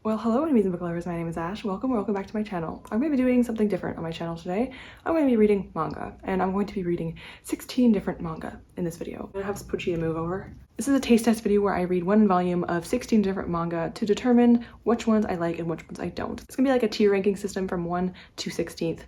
Well, hello amazing book lovers, my name is Ash. Welcome back to my channel. I'm going to be doing something different on my channel today. I'm going to be reading manga, and I'm going to be reading 16 different manga in this video. I'm going to have Pucci to move over. This is a taste test video where I read one volume of 16 different manga to determine which ones I like and which ones I don't. It's going to be like a tier ranking system from 1 to 16th.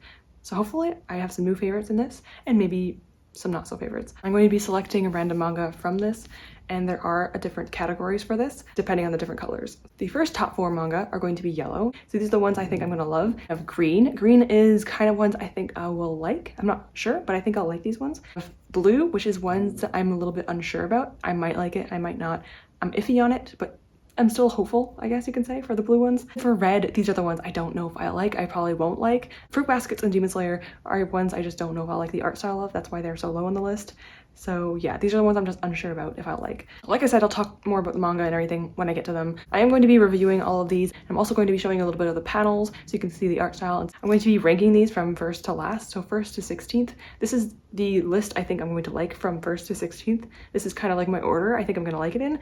So hopefully I have some new favorites in this, and maybe some not so favorites. I'm going to be selecting a random manga from this, and there are different categories for this depending on the different colors. The first top 4 manga are going to be yellow. So these are the ones I think I'm gonna love. I have green. Green is kind of ones I think I will like. I'm not sure, but I think I'll like these ones. I have blue, which is ones that I'm a little bit unsure about. I might like it, I might not. I'm iffy on it, but I'm still hopeful, I guess you can say, for the blue ones. For red, these are the ones I don't know if I like, I probably won't like. Fruit Baskets and Demon Slayer are ones I just don't know if I'll like the art style of. That's why they're so low on the list. So yeah, these are the ones I'm just unsure about if I'll like. Like I said, I'll talk more about the manga and everything when I get to them. I am going to be reviewing all of these. I'm also going to be showing a little bit of the panels so you can see the art style. I'm going to be ranking these from first to last, so first to 16th. This is the list I think I'm going to like from first to 16th. This is kind of like my order I think I'm going to like it in.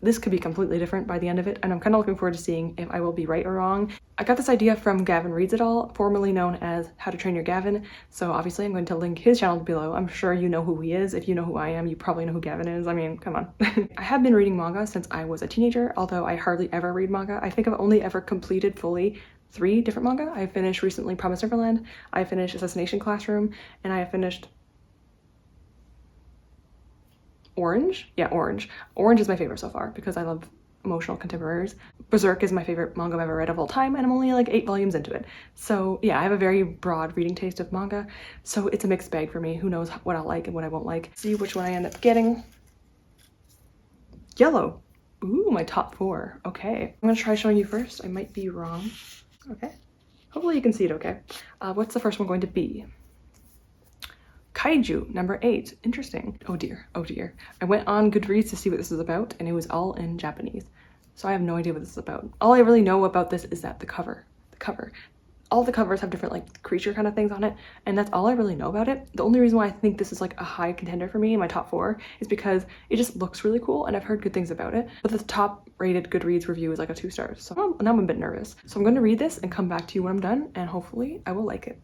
This could be completely different by the end of it, and I'm kind of looking forward to seeing if I will be right or wrong. I got this idea from Gavin Reads It All, formerly known as How to Train Your Gavin, so obviously I'm going to link his channel below. I'm sure you know who he is. If you know who I am, you probably know who Gavin is. I mean, come on. I have been reading manga since I was a teenager, although I hardly ever read manga. I think I've only ever completed fully 3 different manga. I finished recently Promised Neverland, I finished Assassination Classroom, and I have finished Orange? Yeah, Orange. Orange is my favorite so far because I love emotional contemporaries. Berserk is my favorite manga I've ever read of all time, and I'm only like 8 volumes into it. So yeah, I have a very broad reading taste of manga, so it's a mixed bag for me. Who knows what I'll like and what I won't like. See which one I end up getting. Yellow. Ooh, my top 4. Okay. I'm gonna try showing you first. I might be wrong. Okay. Hopefully you can see it okay. What's the first one going to be? Kaiju, number 8. Interesting. Oh dear, oh dear. I went on Goodreads to see what this is about, and it was all in Japanese. So I have no idea what this is about. All I really know about this is that the cover. All the covers have different like creature kind of things on it, and that's all I really know about it. The only reason why I think this is like a high contender for me in my top 4 is because it just looks really cool, and I've heard good things about it. But the top rated Goodreads review is like a 2 stars. So now I'm a bit nervous. So I'm going to read this and come back to you when I'm done, and hopefully I will like it.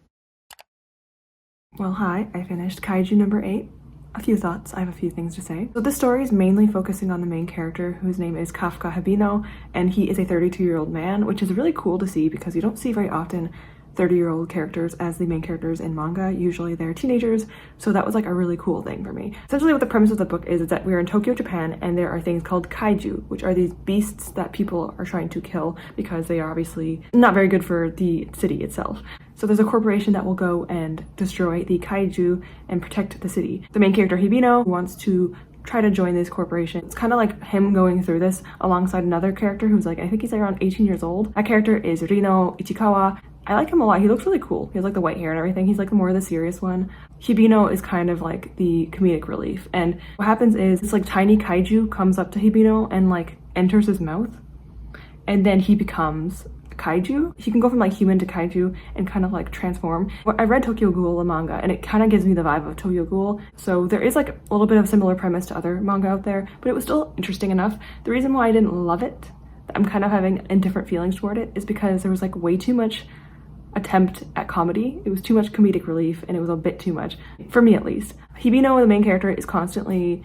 Well, hi, I finished Kaiju number 8. A few thoughts, I have a few things to say. So this story is mainly focusing on the main character, whose name is Kafka Hibino, and he is a 32-year-old man, which is really cool to see because you don't see very often 30-year-old characters as the main characters in manga. Usually they're teenagers, so that was like a really cool thing for me. Essentially what the premise of the book is that we're in Tokyo, Japan, and there are things called kaiju, which are these beasts that people are trying to kill because they are obviously not very good for the city itself. So there's a corporation that will go and destroy the kaiju and protect the city. The main character, Hibino, wants to try to join this corporation. It's kind of like him going through this alongside another character who's like, I think he's like around 18 years old. That character is Rino Ichikawa. I like him a lot. He looks really cool. He has like the white hair and everything. He's like more of the serious one. Hibino is kind of like the comedic relief. And what happens is this like tiny kaiju comes up to Hibino and like enters his mouth. And then he becomes kaiju. He can go from like human to kaiju and kind of like transform. I read Tokyo Ghoul, the manga, and it kind of gives me the vibe of Tokyo Ghoul. So there is like a little bit of similar premise to other manga out there, but it was still interesting enough. The reason why I didn't love it, I'm kind of having indifferent feelings toward it, is because there was like way too much attempt at comedy. It was too much comedic relief, and it was a bit too much, for me at least. Hibino, the main character, is constantly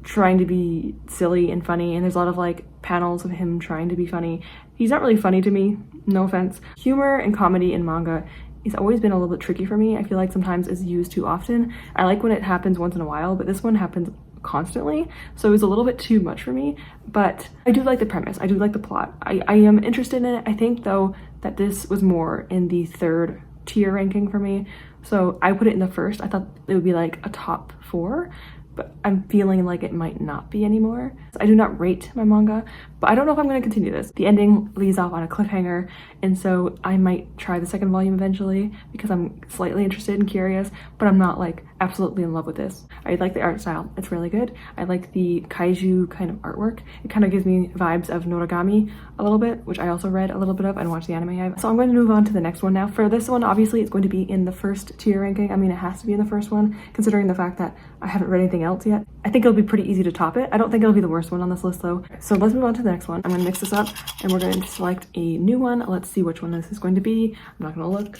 trying to be silly and funny, and there's a lot of like panels of him trying to be funny. He's not really funny to me, no offense. Humor and comedy in manga has always been a little bit tricky for me. I feel like sometimes it's used too often. I like when it happens once in a while, but this one happens constantly, so it was a little bit too much for me. But I do like the premise, I do like the plot. I am interested in it. I think though that this was more in the 3rd tier ranking for me, so I put it in the 1st. I thought it would be like a top 4, but I'm feeling like it might not be anymore. I do not rate my manga, but I don't know if I'm going to continue this. The ending leaves off on a cliffhanger, and so I might try the 2nd volume eventually because I'm slightly interested and curious, but I'm not like absolutely in love with this. I like the art style, it's really good. I like the kaiju kind of artwork. It kind of gives me vibes of Noragami a little bit, which I also read a little bit of and watched the anime of. So I'm going to move on to the next one now. For this one, obviously it's going to be in the 1st tier ranking. I mean, it has to be in the 1st one, considering the fact that I haven't read anything else yet. I think it'll be pretty easy to top it. I don't think it'll be the worst one on this list though. So let's move on to the the next one. I'm gonna mix this up and we're going to select a new one. Let's see which one this is going to be. I'm not gonna look.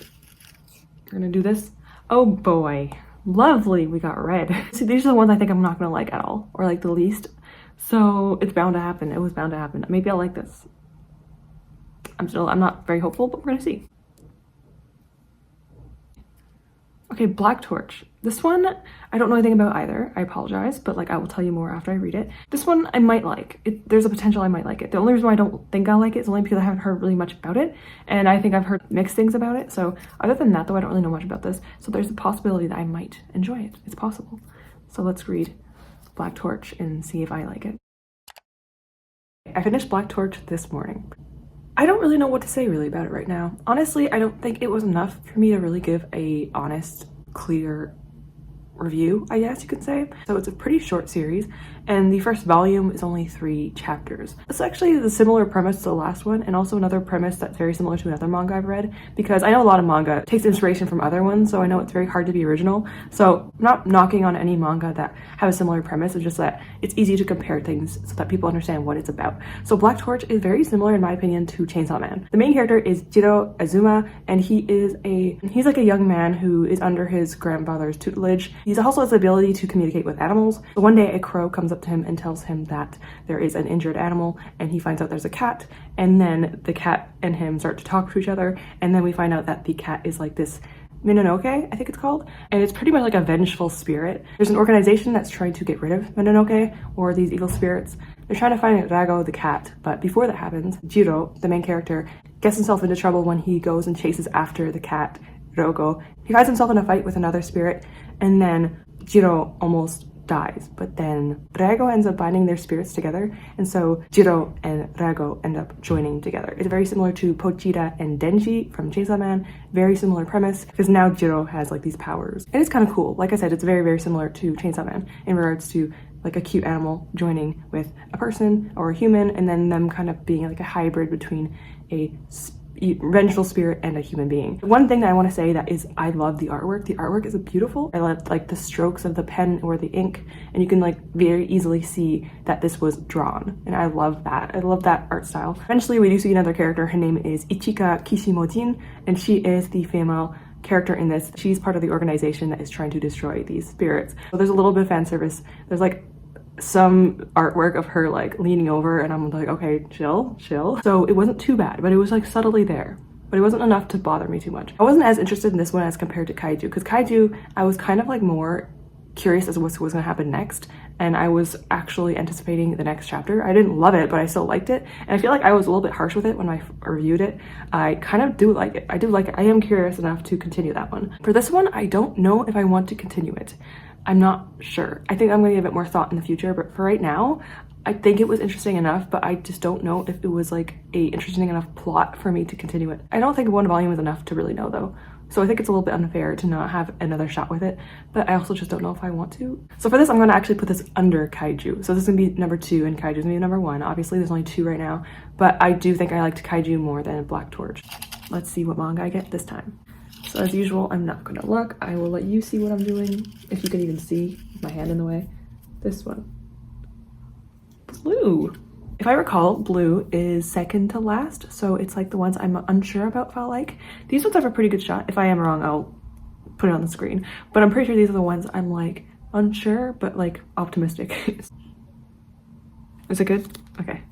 We're gonna do this. Oh boy, lovely, we got red. See, these are the ones I think I'm not gonna like at all, or like the least. So it's bound to happen. It was bound to happen. Maybe I'll like this. I'm not very hopeful, but we're gonna see. Okay, Black Torch. This one, I don't know anything about either. I apologize, but like I will tell you more after I read it. This one I might like. There's a potential I might like it. The only reason why I don't think I'll like it is only because I haven't heard really much about it. And I think I've heard mixed things about it. So other than that though, I don't really know much about this. So there's a possibility that I might enjoy it. It's possible. So let's read Black Torch and see if I like it. I finished Black Torch this morning. I don't really know what to say really about it right now. Honestly, I don't think it was enough for me to really give a honest, clear review, I guess you could say. So it's a pretty short series, and the first volume is only 3 chapters. It's actually the similar premise to the last one, and also another premise that's very similar to another manga I've read, because I know a lot of manga takes inspiration from other ones, so I know it's very hard to be original. So I'm not knocking on any manga that have a similar premise, it's just that it's easy to compare things so that people understand what it's about. So Black Torch is very similar, in my opinion, to Chainsaw Man. The main character is Jiro Azuma, and he's like a young man who is under his grandfather's tutelage. He also has the ability to communicate with animals. So one day a crow comes up to him and tells him that there is an injured animal, and he finds out there's a cat, and then the cat and him start to talk to each other, and then we find out that the cat is like this Mononoke, I think it's called, and it's pretty much like a vengeful spirit. There's an organization that's trying to get rid of Mononoke, or these evil spirits. They're trying to find Rago the cat, but before that happens, Jiro, the main character, gets himself into trouble when he goes and chases after the cat, Rogo. He finds himself in a fight with another spirit, and then Jiro almost dies, but then Rago ends up binding their spirits together, and so Jiro and Rago end up joining together. It's very similar to Pochita and Denji from Chainsaw Man. Very similar premise, because now Jiro has like these powers. And it's kind of cool. Like I said, it's very, very similar to Chainsaw Man in regards to like a cute animal joining with a person or a human, and then them kind of being like a hybrid between a vengeful spirit and a human being. One thing that I want to say that is I love the artwork. The artwork is beautiful. I love like the strokes of the pen or the ink, and you can like very easily see that this was drawn, and I love that. I love that art style. Eventually we do see another character. Her name is Ichika Kishimojin, and she is the female character in this. She's part of the organization that is trying to destroy these spirits. So there's a little bit of fan service. There's like some artwork of her like leaning over, and I'm like, okay, chill. So it wasn't too bad, but it was like subtly there, but it wasn't enough to bother me too much. I wasn't as interested in this one as compared to Kaiju, because Kaiju, I was kind of like more curious as to what was going to happen next, and I was actually anticipating the next chapter. I didn't love it, but I still liked it, and I feel like I was a little bit harsh with it when I reviewed it. I kind of do like it. I do like it. I am curious enough to continue that one. For this one, I don't know if I want to continue it. I'm not sure. I think I'm going to give it more thought in the future, but for right now, I think it was interesting enough, but I just don't know if it was like a interesting enough plot for me to continue it. I don't think one volume is enough to really know though. So I think it's a little bit unfair to not have another shot with it, but I also just don't know if I want to. So for this, I'm going to actually put this under Kaiju. So this is going to be number 2 and Kaiju is going to be number 1. Obviously there's only 2 right now, but I do think I liked Kaiju more than Black Torch. Let's see what manga I get this time. So as usual, I'm not gonna look. I will let you see what I'm doing, if you can even see with my hand in the way. This one. Blue. If I recall, blue is second to last, so it's like the ones I'm unsure about if I'll like. These ones have a pretty good shot. If I am wrong, I'll put it on the screen. But I'm pretty sure these are the ones I'm like unsure, but like optimistic. Is it good? Okay.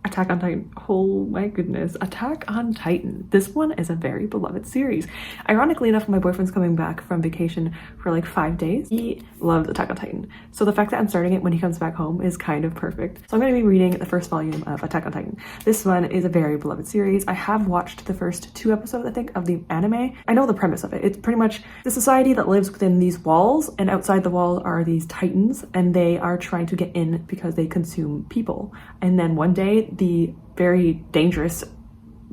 Attack on Titan. Oh my goodness. Attack on Titan. This one is a very beloved series. Ironically enough, my boyfriend's coming back from vacation for like 5 days. He loved Attack on Titan. So the fact that I'm starting it when he comes back home is kind of perfect. So I'm going to be reading the first volume of Attack on Titan. This one is a very beloved series. I have watched the first 2 episodes, I think, of the anime. I know the premise of it. It's pretty much the society that lives within these walls, and outside the walls are these titans, and they are trying to get in because they consume people. And then one day, the very dangerous,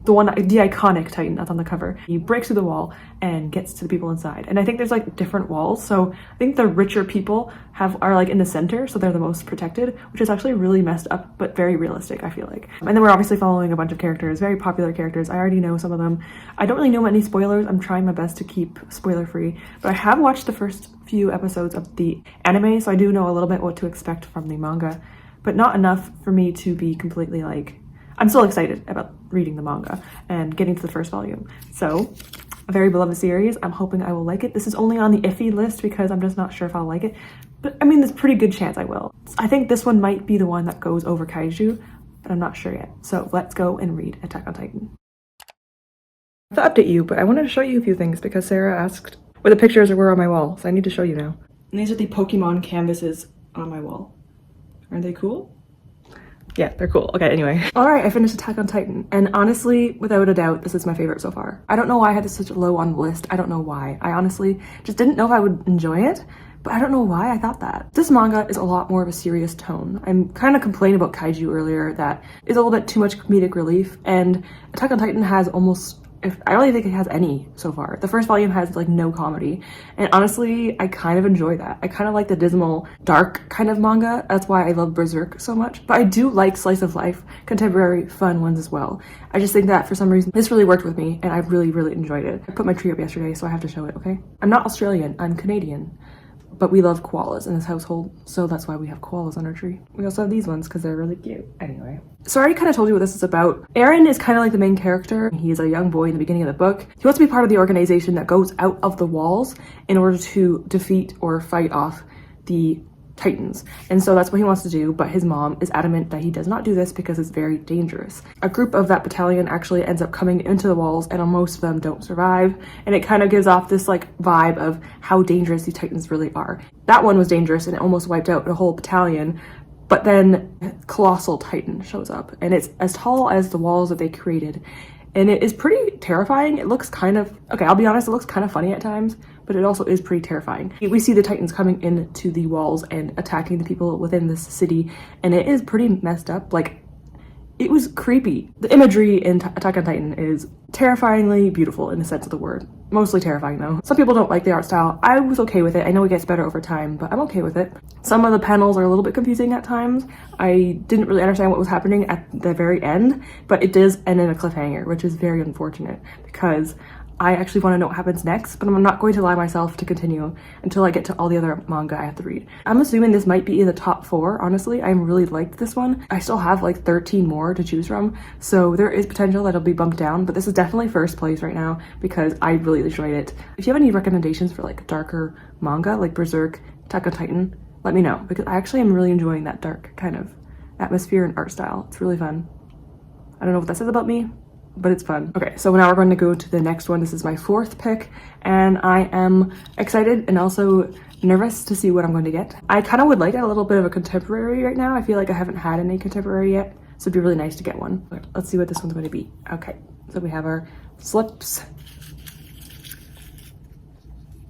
the iconic Titan that's on the cover, he breaks through the wall and gets to the people inside. And I think there's like different walls, so I think the richer people are like in the center, so they're the most protected, which is actually really messed up but very realistic, I feel like. And then we're obviously following a bunch of characters, very popular characters. I already know some of them. I don't really know any spoilers. I'm trying my best to keep spoiler free, but I have watched the first few episodes of the anime, so I do know a little bit what to expect from the manga. but not enough for me to be completely like, I'm still excited about reading the manga and getting to the first volume. So a very beloved series. I'm hoping I will like it. This is only on the iffy list because I'm just not sure if I'll like it. But I mean, there's a pretty good chance I will. I think this one might be the one that goes over Kaiju, but I'm not sure yet. So let's go and read Attack on Titan. I have to update you, but I wanted to show you a few things because Sarah asked where the pictures were on my wall. So I need to show you now. And these are the Pokemon canvases on my wall. Aren't they cool? Yeah, they're cool. Okay, anyway. All right, I finished Attack on Titan. And honestly, without a doubt, this is my favorite so far. I don't know why I had this such low on the list. I don't know why. I honestly just didn't know if I would enjoy it, but I don't know why I thought that. This manga is a lot more of a serious tone. I'm kind of complaining about Kaiju earlier that is a little bit too much comedic relief, and Attack on Titan has almost, I don't even think it has any so far. The first volume has like no comedy. And honestly, I kind of enjoy that. I kind of like the dismal, dark kind of manga. That's why I love Berserk so much. But I do like slice of life, contemporary, fun ones as well. I just think that for some reason, this really worked with me and I really, really enjoyed it. I put my tree up yesterday, so I have to show it, okay? I'm not Australian, I'm Canadian. But we love koalas in this household, so that's why we have koalas on our tree. We also have these ones because they're really cute. Anyway. So I already kind of told you what this is about. Eren is kind of like the main character. He is a young boy in the beginning of the book. He wants to be part of the organization that goes out of the walls in order to defeat or fight off the Titans. And so that's what he wants to do, but his mom is adamant that he does not do this because it's very dangerous. A group of that battalion actually ends up coming into the walls and most of them don't survive. And it kind of gives off this like vibe of how dangerous the Titans really are. That one was dangerous and it almost wiped out a whole battalion. But then Colossal Titan shows up and it's as tall as the walls that they created. And it is pretty terrifying. It looks kind of, okay, I'll be honest, it looks kind of funny at times, but it also is pretty terrifying. We see the Titans coming into the walls and attacking the people within this city, and it is pretty messed up. Like, it was creepy. The imagery in Attack on Titan is terrifyingly beautiful in the sense of the word. Mostly terrifying though. Some people don't like the art style. I was okay with it. I know it gets better over time, but I'm okay with it. Some of the panels are a little bit confusing at times. I didn't really understand what was happening at the very end, but it does end in a cliffhanger, which is very unfortunate because I actually want to know what happens next, but I'm not going to allow myself to continue until I get to all the other manga I have to read. I'm assuming this might be in the top 4, honestly. I really liked this one. I still have like 13 more to choose from, so there is potential that it'll be bumped down, but this is definitely first place right now because I really enjoyed it. If you have any recommendations for like darker manga, like Berserk, Attack on Titan, let me know because I actually am really enjoying that dark kind of atmosphere and art style. It's really fun. I don't know what that says about me, but it's fun. Okay, so now we're going to go to the next one. This is my 4th pick, and I am excited and also nervous to see what I'm going to get. I kind of would like a little bit of a contemporary right now. I feel like I haven't had any contemporary yet, so it'd be really nice to get one. But let's see what this one's going to be. Okay, so we have our slips.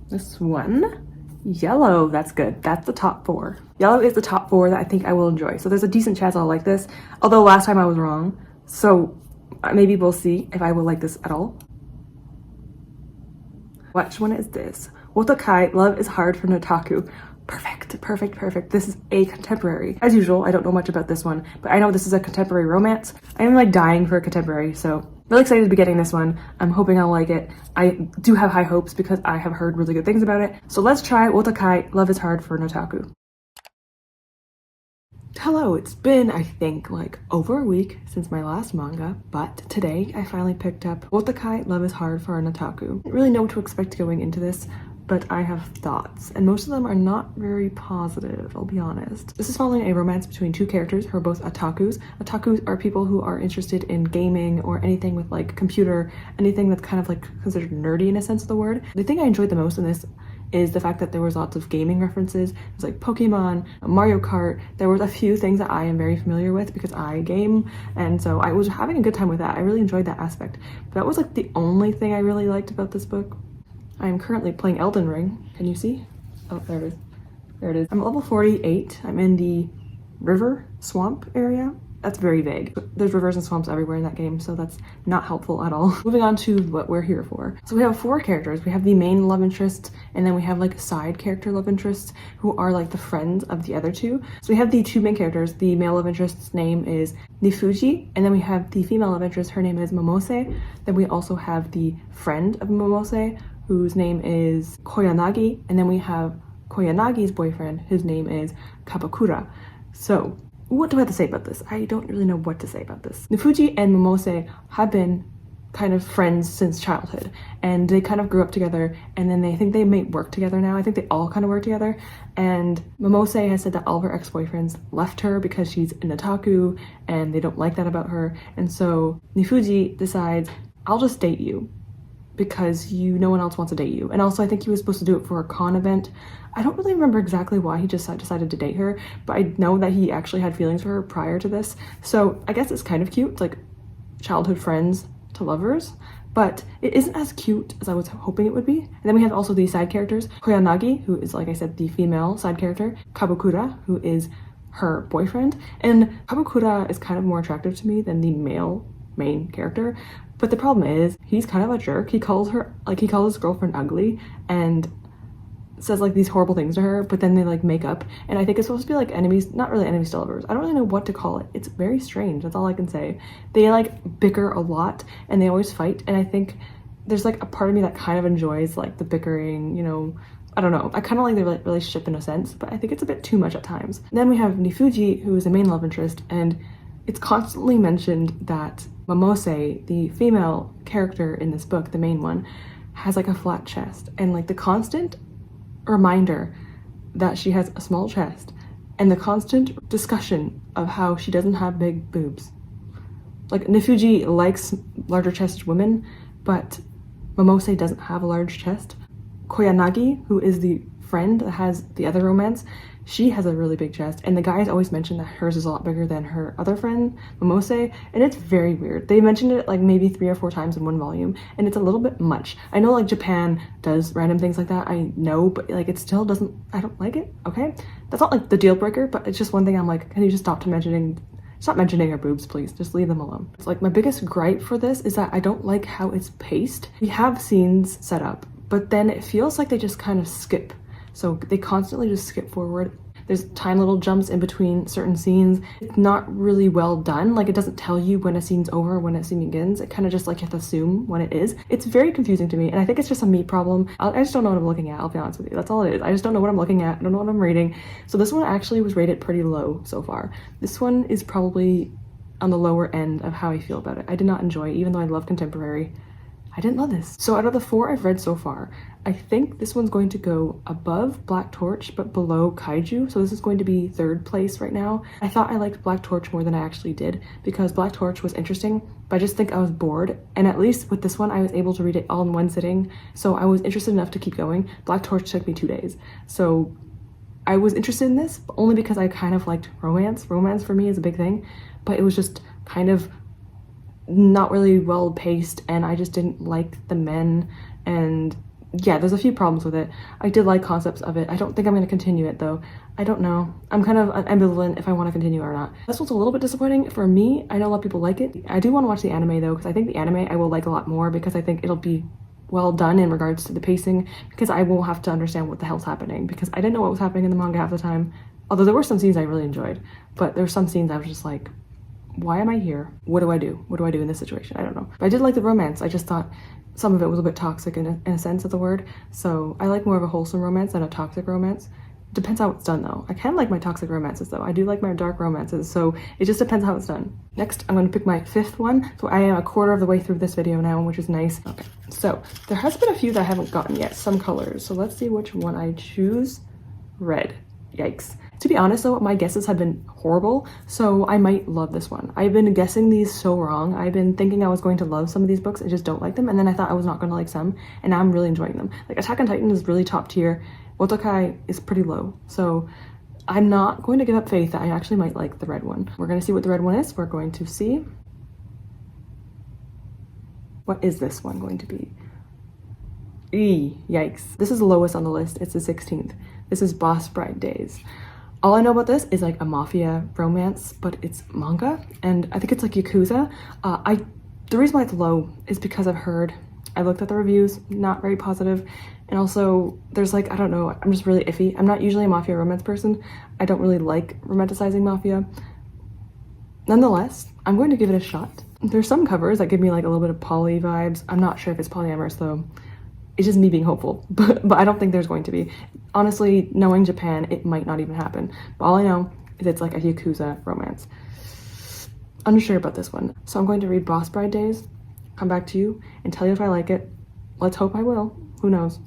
This one, yellow, that's good. That's the top 4. Yellow is the top 4 that I think I will enjoy. So there's a decent chance I'll like this, although last time I was wrong. So maybe we'll see if I will like this at all. Which one is this? Wotakai, Love is Hard for Notaku. Perfect, perfect, perfect. This is a contemporary. As usual, I don't know much about this one, but I know this is a contemporary romance. I am like dying for a contemporary, so really excited to be getting this one. I'm hoping I'll like it. I do have high hopes because I have heard really good things about it. So let's try Wotakai, Love is Hard for Notaku. Hello, it's been, I think, like over a week since my last manga, but today I finally picked up Wotakai, Love is Hard for an Otaku. I didn't really know what to expect going into this, but I have thoughts, and most of them are not very positive, I'll be honest. This is following a romance between 2 characters who are both otakus. Otakus are people who are interested in gaming or anything with like computer, anything that's kind of like considered nerdy in a sense of the word. The thing I enjoyed the most in this is the fact that there was lots of gaming references. There's like Pokemon, Mario Kart. There was a few things that I am very familiar with because I game, and so I was having a good time with that. I really enjoyed that aspect. But that was like the only thing I really liked about this book. I am currently playing Elden Ring. Can you see? Oh, there it is. There it is. I'm at level 48. I'm in the river swamp area. That's very vague. There's rivers and swamps everywhere in that game, so that's not helpful at all. Moving on to what we're here for. So we have 4 characters. We have the main love interest, and then we have like side character love interests who are like the friends of the other 2. So we have the 2 main characters. The male love interest's name is Nifuji, and then we have the female love interest. Her name is Momose. Then we also have the friend of Momose, whose name is Koyanagi, and then we have Koyanagi's boyfriend, whose name is Kabakura. So what do I have to say about this? I don't really know what to say about this. Nifuji and Momose have been kind of friends since childhood, and they kind of grew up together, and then I think they may work together now. I think they all kind of work together, and Momose has said that all of her ex-boyfriends left her because she's an otaku and they don't like that about her, and so Nifuji decides, I'll just date you because no one else wants to date you. And also I think he was supposed to do it for a con event. I don't really remember exactly why he just decided to date her, but I know that he actually had feelings for her prior to this, so I guess it's kind of cute, like childhood friends to lovers, but it isn't as cute as I was hoping it would be. And then we have also the side characters, Koyanagi, who is, like I said, the female side character, Kabukura, who is her boyfriend, and Kabukura is kind of more attractive to me than the male main character, but the problem is he's kind of a jerk. He calls his girlfriend ugly and says like these horrible things to her, but then they like make up, and I think it's supposed to be like enemies, not really enemies to lovers. I don't really know what to call it. It's very strange, that's all I can say. They like bicker a lot and they always fight, and I think there's like a part of me that kind of enjoys like the bickering, you know. I don't know, I kind of like the relationship in a sense, but I think it's a bit too much at times. Then we have Nifuji, who is the main love interest, and it's constantly mentioned that Momose, the female character in this book, the main one, has like a flat chest, and like the constant reminder that she has a small chest and the constant discussion of how she doesn't have big boobs. Like Nifuji likes larger chested women, but Momose doesn't have a large chest. Koyanagi, who is the friend that has the other romance, she has a really big chest, and the guys always mention that hers is a lot bigger than her other friend, Momose, and it's very weird. They mentioned it like maybe 3 or 4 times in one volume, and it's a little bit much. I know like Japan does random things like that, I know, but like it still doesn't, I don't like it, okay? That's not like the deal breaker, but it's just one thing I'm like, can you just stop mentioning her boobs, please? Just leave them alone. It's like my biggest gripe for this is that I don't like how it's paced. We have scenes set up, but then it feels like they just kind of skip. So they constantly just skip forward. There's tiny little jumps in between certain scenes. It's not really well done. Like it doesn't tell you when a scene's over, when a scene begins. It kind of just like you have to assume when it is. It's very confusing to me, and I think it's just a me problem. I just don't know what I'm looking at, I'll be honest with you. That's all it is. I just don't know what I'm looking at. I don't know what I'm reading. So this one actually was rated pretty low so far. This one is probably on the lower end of how I feel about it. I did not enjoy it, even though I love contemporary. I didn't love this. So out of the 4 I've read so far, I think this one's going to go above Black Torch but below Kaiju. So this is going to be 3rd place right now. I thought I liked Black Torch more than I actually did because Black Torch was interesting, but I just think I was bored. And at least with this one, I was able to read it all in one sitting. So I was interested enough to keep going. Black Torch took me 2 days. So I was interested in this, but only because I kind of liked romance. Romance for me is a big thing, but it was just kind of not really well paced, and I just didn't like the men, and yeah, there's a few problems with it. I did like concepts of it. I don't think I'm going to continue it though. I don't know. I'm kind of ambivalent if I want to continue or not. This one's a little bit disappointing for me. I know a lot of people like it. I do want to watch the anime though, because I think the anime I will like a lot more, because I think it'll be well done in regards to the pacing, because I won't have to understand what the hell's happening, because I didn't know what was happening in the manga half the time. Although there were some scenes I really enjoyed, but there were some scenes I was just like, why am I here? What do I do? What do I do in this situation? I don't know. But I did like the romance. I just thought some of it was a bit toxic in a sense of the word. So I like more of a wholesome romance than a toxic romance. Depends how it's done though. I can like my toxic romances though. I do like my dark romances. So it just depends how it's done. Next, I'm going to pick my 5th one. So I am a quarter of the way through this video now, which is nice. Okay, so there has been a few that I haven't gotten yet. Some colors. So let's see which one I choose. Red. Yikes. To be honest though, my guesses have been horrible, so I might love this one. I've been guessing these so wrong. I've been thinking I was going to love some of these books and just don't like them, and then I thought I was not going to like some, and now I'm really enjoying them. Like Attack on Titan is really top tier, Otokai is pretty low, so I'm not going to give up faith that I actually might like the red one. We're going to see what the red one is. We're going to see. What is this one going to be? Yikes. This is the lowest on the list. It's the 16th. This is Boss Bride Days. All I know about this is like a mafia romance, but it's manga, and I think it's like Yakuza. The reason why it's low is because I looked at the reviews, not very positive, and also there's like, I don't know, I'm just really iffy. I'm not usually a mafia romance person. I don't really like romanticizing mafia. Nonetheless, I'm going to give it a shot. There's some covers that give me like a little bit of poly vibes. I'm not sure if it's polyamorous though. It's just me being hopeful, but I don't think there's going to be. Honestly, knowing Japan, it might not even happen. But all I know It's like a Yakuza romance. Unsure about this one. So I'm going to read Boss Bride Days, come back to you, and tell you if I like it. Let's hope I will. Who knows?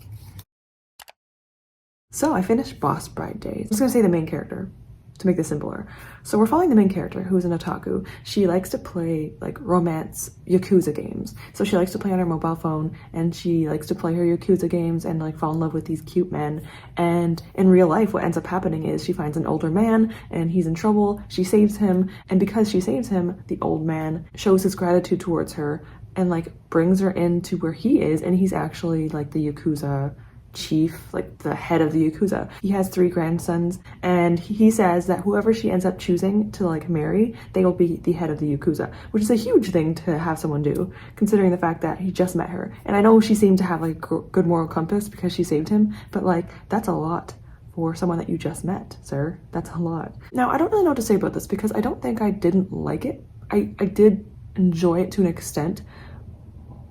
So I finished Boss Bride Days. I'm just gonna say the main character to make this simpler. So we're following the main character, who's an otaku. She likes to play like romance Yakuza games. So she likes to play on her mobile phone, and she likes to play her Yakuza games and like fall in love with these cute men. And in real life, what ends up happening is she finds an older man and he's in trouble. She saves him, and because she saves him, the old man shows his gratitude towards her and like brings her into where he is, and he's actually like the Yakuza chief, like the head of the Yakuza. He has 3 grandsons, and he says that whoever she ends up choosing to like marry, they will be the head of the Yakuza, which is a huge thing to have someone do, considering the fact that he just met her. And I know she seemed to have like good moral compass because she saved him, but like that's a lot for someone that you just met, sir. That's a lot. Now, I don't really know what to say about this because I don't think I didn't like it. I did enjoy it to an extent,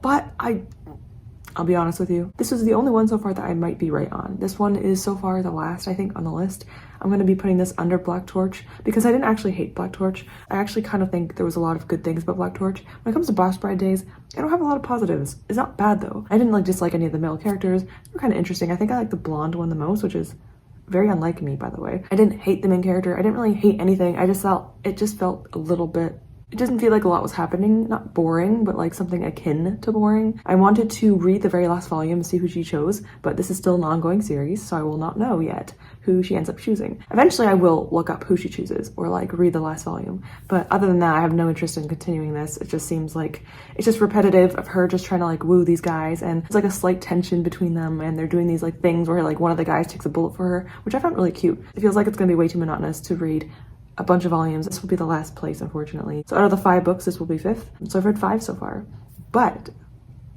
but I'll be honest with you, this was the only one so far that I might be right on. This one is so far the last, I think, on the list. I'm going to be putting this under Black Torch because I didn't actually hate Black Torch. I actually kind of think there was a lot of good things about Black Torch. When it comes to Boss Bride Days, I don't have a lot of positives. It's not bad though. I didn't like dislike any of the male characters. They were kind of interesting. I think I like the blonde one the most, which is very unlike me, by the way. I didn't hate the main character. I didn't really hate anything. I just felt, it just felt a little bit, it doesn't feel like a lot was happening, not boring, but like something akin to boring. I wanted to read the very last volume and see who she chose, but this is still an ongoing series, so I will not know yet who she ends up choosing. Eventually I will look up who she chooses or like read the last volume, but other than that, I have no interest in continuing this. It just seems like it's just repetitive of her just trying to like woo these guys, and it's like a slight tension between them, and they're doing these like things where like one of the guys takes a bullet for her, which I found really cute. It feels like it's gonna be way too monotonous to read a bunch of volumes. This will be the last place, unfortunately. So out of the 5 books, this will be 5th. So I've read 5 so far, but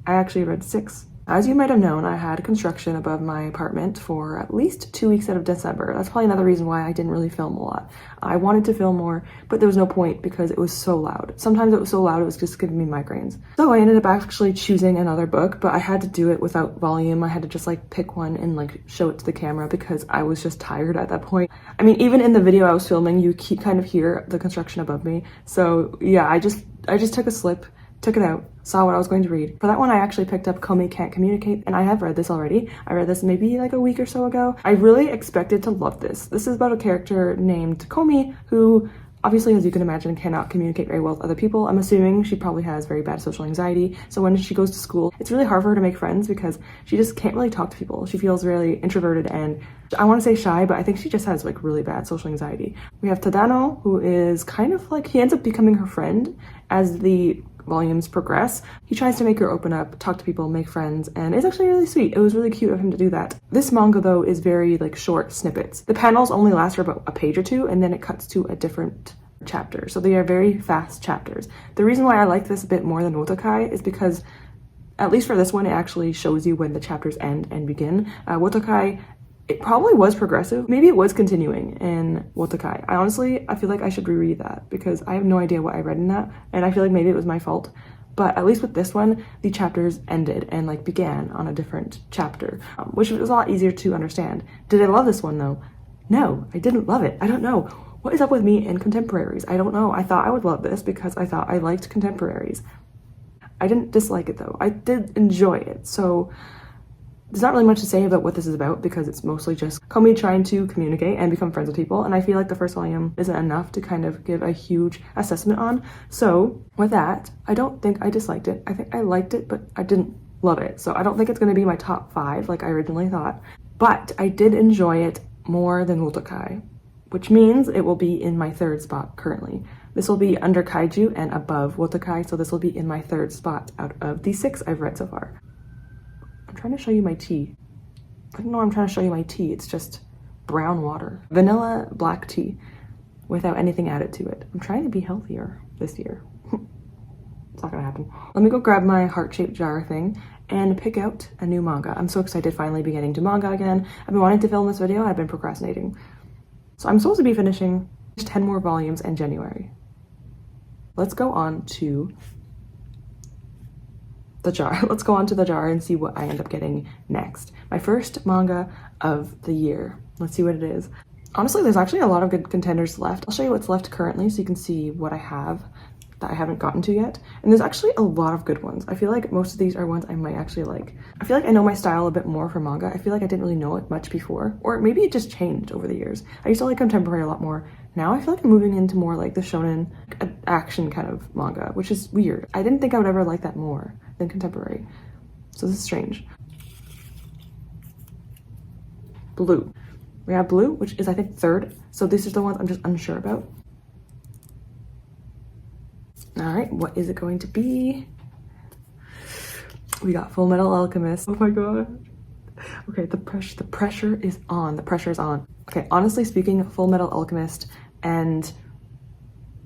I actually read 6. As you might have known, I had construction above my apartment for at least 2 weeks out of December. That's probably another reason why I didn't really film a lot. I wanted to film more, but there was no point because it was so loud. Sometimes it was so loud, it was just giving me migraines. So I ended up actually choosing another book, but I had to do it without volume. I had to just like pick one and like show it to the camera because I was just tired at that point. I mean, even in the video I was filming, you kind of hear the construction above me. So yeah, I just took a slip, took it out, saw what I was going to read. For that one, I actually picked up Komi Can't Communicate, and I have read this already. I read this maybe like a week or so ago. I really expected to love this. This is about a character named Komi who, obviously, as you can imagine, cannot communicate very well with other people. I'm assuming she probably has very bad social anxiety. So when she goes to school, it's really hard for her to make friends because she just can't really talk to people. She feels really introverted and I want to say shy, but I think she just has like really bad social anxiety. We have Tadano, who is kind of like, he ends up becoming her friend as the volumes progress. He tries to make her open up, talk to people, make friends, and it's actually really sweet. It was really cute of him to do that. This manga though is very like short snippets. The panels only last for about a page or two, and then it cuts to a different chapter. So they are very fast chapters. The reason why I like this a bit more than Wotokai is because, at least for this one, it actually shows you when the chapters end and begin. Wotokai, it probably was progressive. Maybe it was continuing in Wotokai. I feel like I should reread that because I have no idea what I read in that, and I feel like maybe it was my fault. But at least with this one, the chapters ended and like began on a different chapter, which was a lot easier to understand. Did I love this one though? No, I didn't love it. I don't know. What is up with me and contemporaries? I don't know. I thought I would love this because I thought I liked contemporaries. I didn't dislike it though. I did enjoy it. So there's not really much to say about what this is about because it's mostly just Komi trying to communicate and become friends with people, and I feel like the first volume isn't enough to kind of give a huge assessment on. So with that, I don't think I disliked it. I think I liked it, but I didn't love it. So I don't think it's going to be my top 5 like I originally thought, but I did enjoy it more than Wotokai, which means it will be in my 3rd spot currently. This will be under Kaiju and above Wotokai, so this will be in my 3rd spot out of the 6 I've read so far. I'm trying to show you my tea. I don't know why I'm trying to show you my tea. It's just brown water. Vanilla black tea without anything added to it. I'm trying to be healthier this year. It's not gonna happen. Let me go grab my heart-shaped jar thing and pick out a new manga. I'm so excited finally be getting to manga again. I've been wanting to film this video. I've been procrastinating. So I'm supposed to be finishing 10 more volumes in January. Let's go on to the jar. Let's go on to the jar and see what I end up getting next. My first manga of the year. Let's see what it is. Honestly, there's actually a lot of good contenders left. I'll show you what's left currently so you can see what I have that I haven't gotten to yet. And there's actually a lot of good ones. I feel like most of these are ones I might actually like. I feel like I know my style a bit more for manga. I feel like I didn't really know it much before, or maybe it just changed over the years. I used to like contemporary a lot more. Now I feel like I'm moving into more like the shonen action kind of manga, which is weird. I didn't think I would ever like that more than contemporary. So this is strange. Blue. We have blue, which is I think third. So these are the ones I'm just unsure about. All right, what is it going to be? We got Full Metal Alchemist. Oh my god. Okay, the pressure is on. The pressure is on. Okay, honestly speaking, Full Metal Alchemist and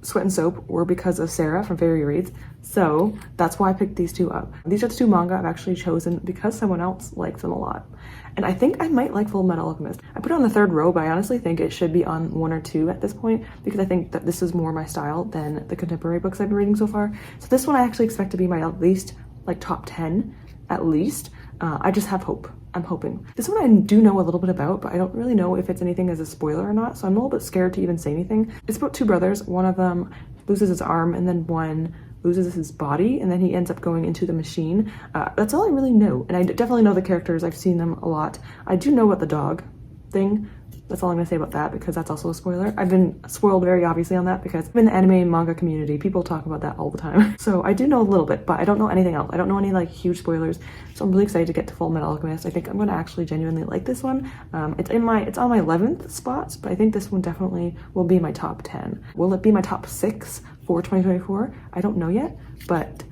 Sweat and Soap were because of Sarah from Fairy Reads. So that's why I picked these two up. These are the two manga I've actually chosen because someone else likes them a lot. And I think I might like Full Metal Alchemist. I put it on the third row, but I honestly think it should be on 1 or 2 at this point because I think that this is more my style than the contemporary books I've been reading so far. So this one I actually expect to be my at least like top 10, at least. I just have hope. I'm hoping. This one I do know a little bit about, but I don't really know if it's anything as a spoiler or not, so I'm a little bit scared to even say anything. It's about 2 brothers. One of them loses his arm and then one loses his body and then he ends up going into the machine. That's all I really know, and I definitely know the characters. I've seen them a lot. I do know about the dog thing. That's all I'm gonna say about that because that's also a spoiler. I've been spoiled very obviously on that because in the anime and manga community, people talk about that all the time. So I do know a little bit, but I don't know anything else. I don't know any like huge spoilers. So I'm really excited to get to Full Metal Alchemist. I think I'm gonna actually genuinely like this one. It's on my 11th spot, but I think this one definitely will be my top 10. Will it be my top 6 for 2024? I don't know yet, but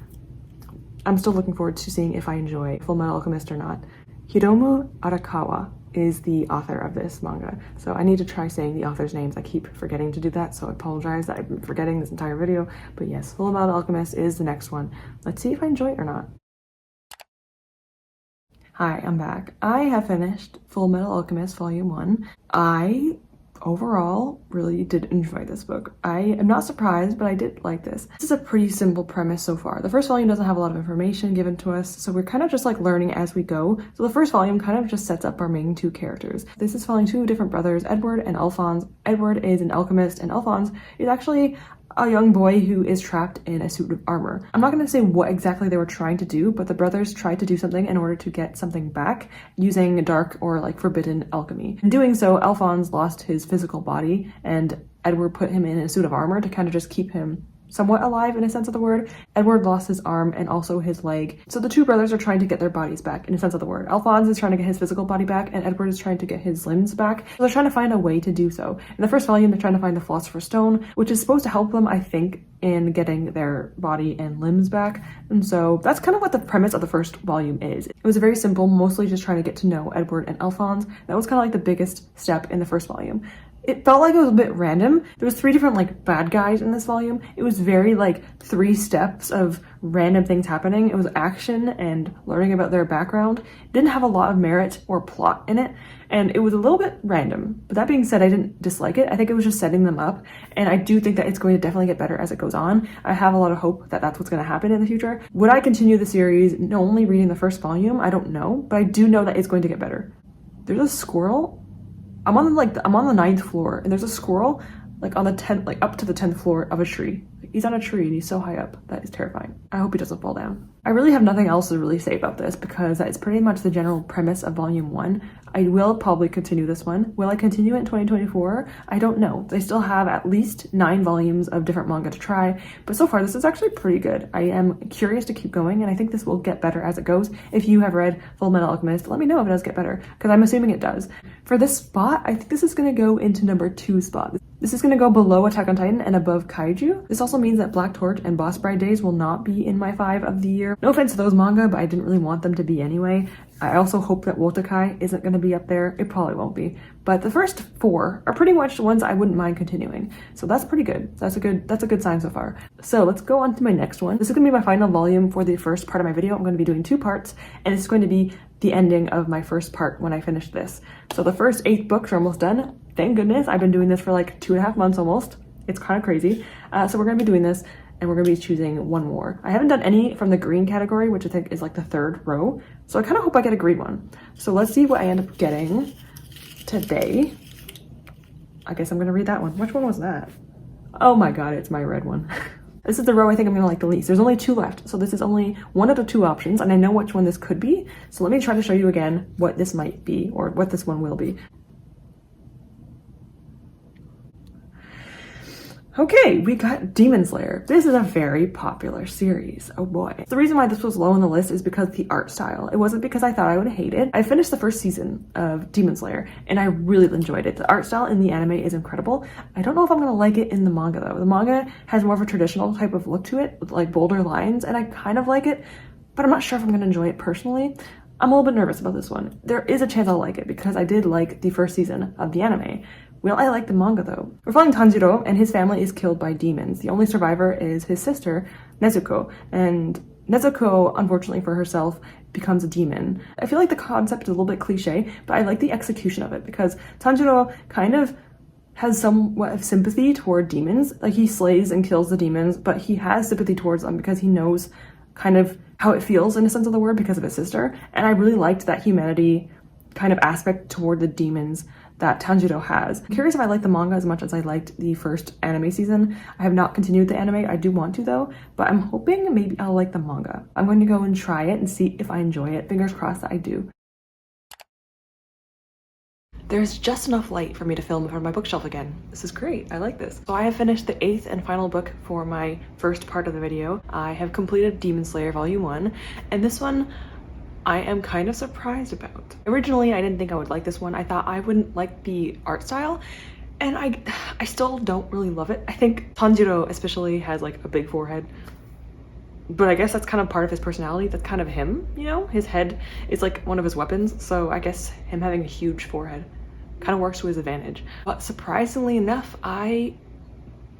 I'm still looking forward to seeing if I enjoy Full Metal Alchemist or not. Hiromu Arakawa is the author of this manga. So I need to try saying the author's names. I keep forgetting to do that, so I apologize that I've been forgetting this entire video. But yes, Full Metal Alchemist is the next one. Let's see if I enjoy it or not. Hi, I'm back. I have finished Full Metal Alchemist Volume 1. I overall really did enjoy this book. I am not surprised, but I did like this. This is a pretty simple premise so far. The first volume doesn't have a lot of information given to us, so we're kind of just like learning as we go. So the first volume kind of just sets up our main 2 characters. This is following 2 different brothers, Edward and Alphonse. Edward is an alchemist and Alphonse is actually a young boy who is trapped in a suit of armor. I'm not going to say what exactly they were trying to do, but the brothers tried to do something in order to get something back using dark or like forbidden alchemy. In doing so, Alphonse lost his physical body and Edward put him in a suit of armor to kind of just keep him somewhat alive in a sense of the word. Edward lost his arm and also his leg. So the 2 brothers are trying to get their bodies back in a sense of the word. Alphonse is trying to get his physical body back and Edward is trying to get his limbs back. So they're trying to find a way to do so. In the first volume, they're trying to find the Philosopher's Stone, which is supposed to help them, I think, in getting their body and limbs back. And so that's kind of what the premise of the first volume is. It was very simple, mostly just trying to get to know Edward and Alphonse. That was kind of like the biggest step in the first volume. It felt like it was a bit random. There was 3 different like bad guys in this volume. It was very like 3 steps of random things happening. It was action and learning about their background. It didn't have a lot of merit or plot in it, and it was a little bit random. But that being said, I didn't dislike it. I think it was just setting them up, and I do think that it's going to definitely get better as it goes on. I have a lot of hope that that's what's going to happen in the future. Would I continue the series only reading the first volume? I don't know, but I do know that it's going to get better. There's a squirrel. I'm on the 9th floor and there's a squirrel like on the 10th, like up to the 10th floor of a tree. He's on a tree and he's so high up. That is terrifying. I hope he doesn't fall down. I really have nothing else to really say about this because that is pretty much the general premise of volume 1. I will probably continue this one. Will I continue it in 2024? I don't know. They still have at least 9 volumes of different manga to try, but so far this is actually pretty good. I am curious to keep going and I think this will get better as it goes. If you have read Full Metal Alchemist, let me know if it does get better because I'm assuming it does. For this spot, I think this is going to go into number 2 spot. This is going to go below Attack on Titan and above Kaiju. This also means that Black Torch and Boss Bride Days will not be in my 5 of the year. No offense to those manga, but I didn't really want them to be anyway. I also hope that Wotakai isn't going to be up there. It probably won't be. But the first 4 are pretty much ones I wouldn't mind continuing. So that's pretty good. That's a good sign so far. So let's go on to my next one. This is going to be my final volume for the first part of my video. I'm going to be doing 2 parts, and it's going to be the ending of my first part when I finish this. So the first 8 books are almost done. Thank goodness. I've been doing this for like 2.5 months almost. It's kind of crazy. So we're going to be doing this and we're going to be choosing 1 more. I haven't done any from the green category, which I think is like the 3rd row. So I kind of hope I get a green one. So let's see what I end up getting today. I guess I'm gonna read that one. Which one was that? Oh my god, it's my red one. This is the row I think I'm gonna like the least. There's only 2 left, so this is only 1 out of 2 options, and I know which one this could be. So let me try to show you again what this might be, or what this one will be. Okay, we got Demon Slayer. This is a very popular series. Oh boy. The reason why this was low on the list is because the art style. It wasn't because I thought I would hate it. I finished the first season of Demon Slayer and I really enjoyed it. The art style in the anime is incredible. I don't know if I'm gonna like it in the manga though. The manga has more of a traditional type of look to it with like bolder lines and I kind of like it, but I'm not sure if I'm gonna enjoy it personally. I'm a little bit nervous about this one. There is a chance I'll like it because I did like the first season of the anime. Well, I like the manga though. We're following Tanjiro and his family is killed by demons. The only survivor is his sister, Nezuko, and Nezuko, unfortunately for herself, becomes a demon. I feel like the concept is a little bit cliche, but I like the execution of it because Tanjiro kind of has somewhat of sympathy toward demons. Like he slays and kills the demons, but he has sympathy towards them because he knows kind of how it feels in a sense of the word because of his sister. And I really liked that humanity kind of aspect toward the demons that Tanjiro has. I'm curious if I like the manga as much as I liked the first anime season. I have not continued the anime. I do want to though, but I'm hoping maybe I'll like the manga. I'm going to go and try it and see if I enjoy it. Fingers crossed that I do. There's just enough light for me to film in front of my bookshelf again. This is great, I like this. So I have finished the 8th and final book for my first part of the video. I have completed Demon Slayer Volume 1, and this one I am kind of surprised about. Originally, I didn't think I would like this one. I thought I wouldn't like the art style, and I still don't really love it. I think Tanjiro especially has like a big forehead, but I guess that's kind of part of his personality. That's kind of him, you know? His head is like one of his weapons, so I guess him having a huge forehead kind of works to his advantage. But surprisingly enough, I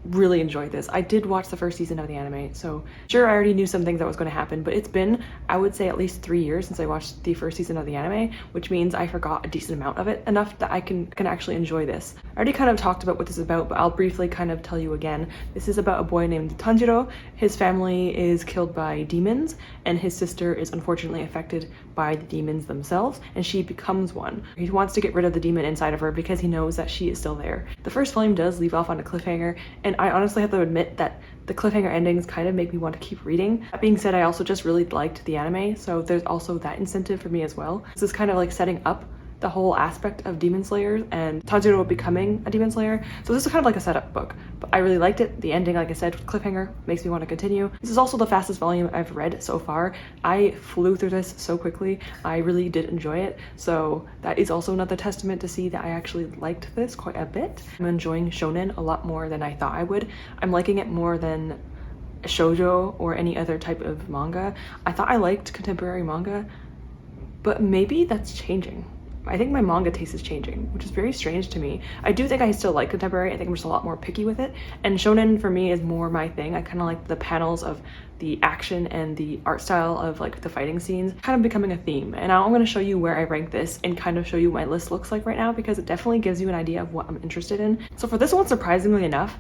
really enjoyed this. I did watch the first season of the anime, so sure I already knew some things that was going to happen, but it's been, I would say, at least 3 years since I watched the first season of the anime, which means I forgot a decent amount of it, enough that I can actually enjoy this. I already kind of talked about what this is about, but I'll briefly kind of tell you again. This is about a boy named Tanjiro. His family is killed by demons, and his sister is unfortunately affected by the demons themselves, and she becomes one. He wants to get rid of the demon inside of her because he knows that she is still there. The first volume does leave off on a cliffhanger, and I honestly have to admit that the cliffhanger endings kind of make me want to keep reading. That being said, I also just really liked the anime, so there's also that incentive for me as well. This is kind of like setting up the whole aspect of Demon Slayers and Tanjiro becoming a Demon Slayer. So this is kind of like a setup book, but I really liked it. The ending, like I said, with cliffhanger, makes me want to continue. This is also the fastest volume I've read so far. I flew through this so quickly. I really did enjoy it. So that is also another testament to see that I actually liked this quite a bit. I'm enjoying shonen a lot more than I thought I would. I'm liking it more than shoujo or any other type of manga. I thought I liked contemporary manga, but maybe that's changing. I think my manga taste is changing, which is very strange to me. I do think I still like contemporary. I think I'm just a lot more picky with it. And shonen for me is more my thing. I kind of like the panels of the action and the art style of like the fighting scenes kind of becoming a theme. And now I'm going to show you where I rank this and kind of show you what my list looks like right now, because it definitely gives you an idea of what I'm interested in. So for this one, surprisingly enough,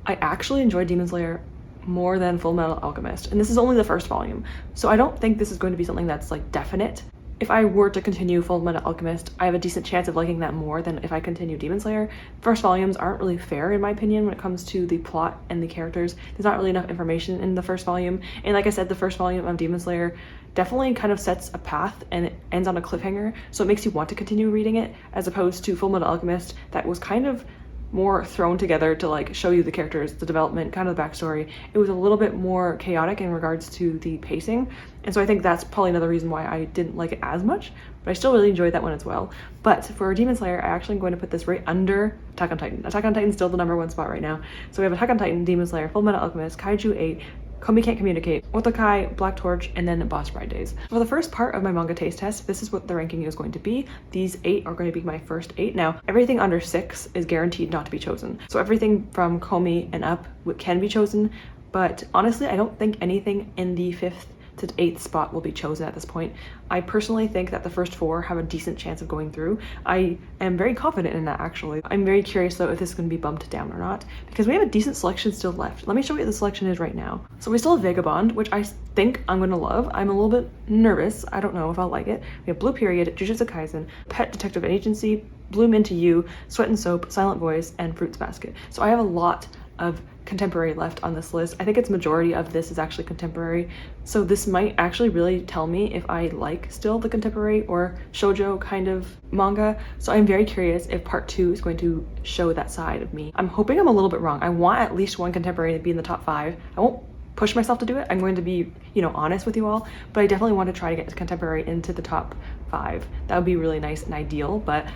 I actually enjoyed Demon Slayer more than Full Metal Alchemist. And this is only the first volume. So I don't think this is going to be something that's like definite. If I were to continue Full Metal Alchemist, I have a decent chance of liking that more than if I continue Demon Slayer. First volumes aren't really fair in my opinion when it comes to the plot and the characters. There's not really enough information in the first volume. And like I said, the first volume of Demon Slayer definitely kind of sets a path and it ends on a cliffhanger. So it makes you want to continue reading it, as opposed to Full Metal Alchemist that was kind of more thrown together to like show you the characters, the development, kind of the backstory. It was a little bit more chaotic in regards to the pacing, and so I think that's probably another reason why I didn't like it as much, but I still really enjoyed that one as well. But for Demon Slayer, I actually am going to put this right under Attack on Titan. Attack on Titan is still the #1 spot right now. So we have Attack on Titan, Demon Slayer, Full Metal Alchemist, Kaiju 8, Komi Can't Communicate, Otokai, Black Torch, and then Boss Bride Days. For the first part of my manga taste test, this is what the ranking is going to be. These 8 are going to be my first 8. Now, everything under 6 is guaranteed not to be chosen. So everything from Komi and up can be chosen, but honestly, I don't think anything in the 5th to 8th spot will be chosen at this point. I personally think that the first 4 have a decent chance of going through. I am very confident in that actually. I'm very curious though if this is going to be bumped down or not, because we have a decent selection still left. Let me show you what the selection is right now. So we still have Vagabond, which I think I'm going to love. I'm a little bit nervous. I don't know if I'll like it. We have Blue Period, Jujutsu Kaisen, Pet Detective Agency, Bloom Into You, Sweat and Soap, Silent Voice, and Fruits Basket. So I have a lot of contemporary left on this list. I think its majority of this is actually contemporary, so this might actually really tell me if I like still the contemporary or shoujo kind of manga. So I'm very curious if part 2 is going to show that side of me. I'm hoping I'm a little bit wrong. I want at least one contemporary to be in the top 5. I won't push myself to do it. I'm going to be, you know, honest with you all, but I definitely want to try to get contemporary into the top 5. That would be really nice and ideal, but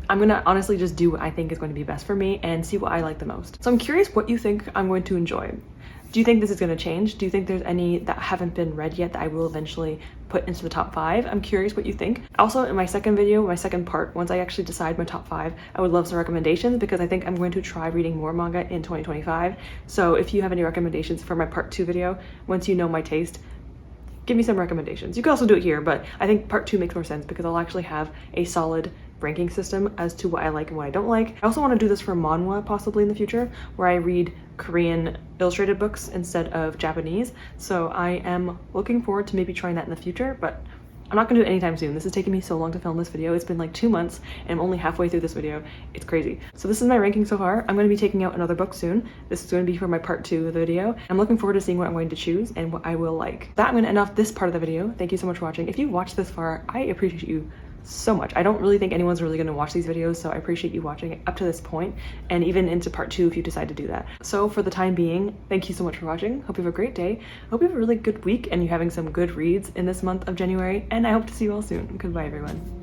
I'm gonna honestly just do what I think is going to be best for me and see what I like the most. So I'm curious what you think I'm going to enjoy. Do you think this is going to change? Do you think there's any that haven't been read yet that I will eventually put into the top 5? I'm curious what you think. Also, in my second video, my second part, once I actually decide my top 5, I would love some recommendations because I think I'm going to try reading more manga in 2025. So if you have any recommendations for my part 2 video, once you know my taste, give me some recommendations. You can also do it here, but I think part 2 makes more sense because I'll actually have a solid ranking system as to what I like and what I don't like. I also want to do this for manhwa possibly in the future, where I read Korean illustrated books instead of Japanese. So I am looking forward to maybe trying that in the future, but I'm not gonna do it anytime soon. This is taking me so long to film this video. It's been like 2 months and I'm only halfway through this video. It's crazy. So this is my ranking so far. I'm gonna be taking out another book soon. This is gonna be for my part 2 of the video. I'm looking forward to seeing what I'm going to choose and what I will like. That I'm gonna end off this part of the video. Thank you so much for watching. If you watched this far, I appreciate you so much. I don't really think anyone's really going to watch these videos, so I appreciate you watching it up to this point and even into part 2 if you decide to do that. So for the time being, thank you so much for watching. Hope you have a great day. Hope you have a really good week and you're having some good reads in this month of January, and I hope to see you all soon. Goodbye everyone.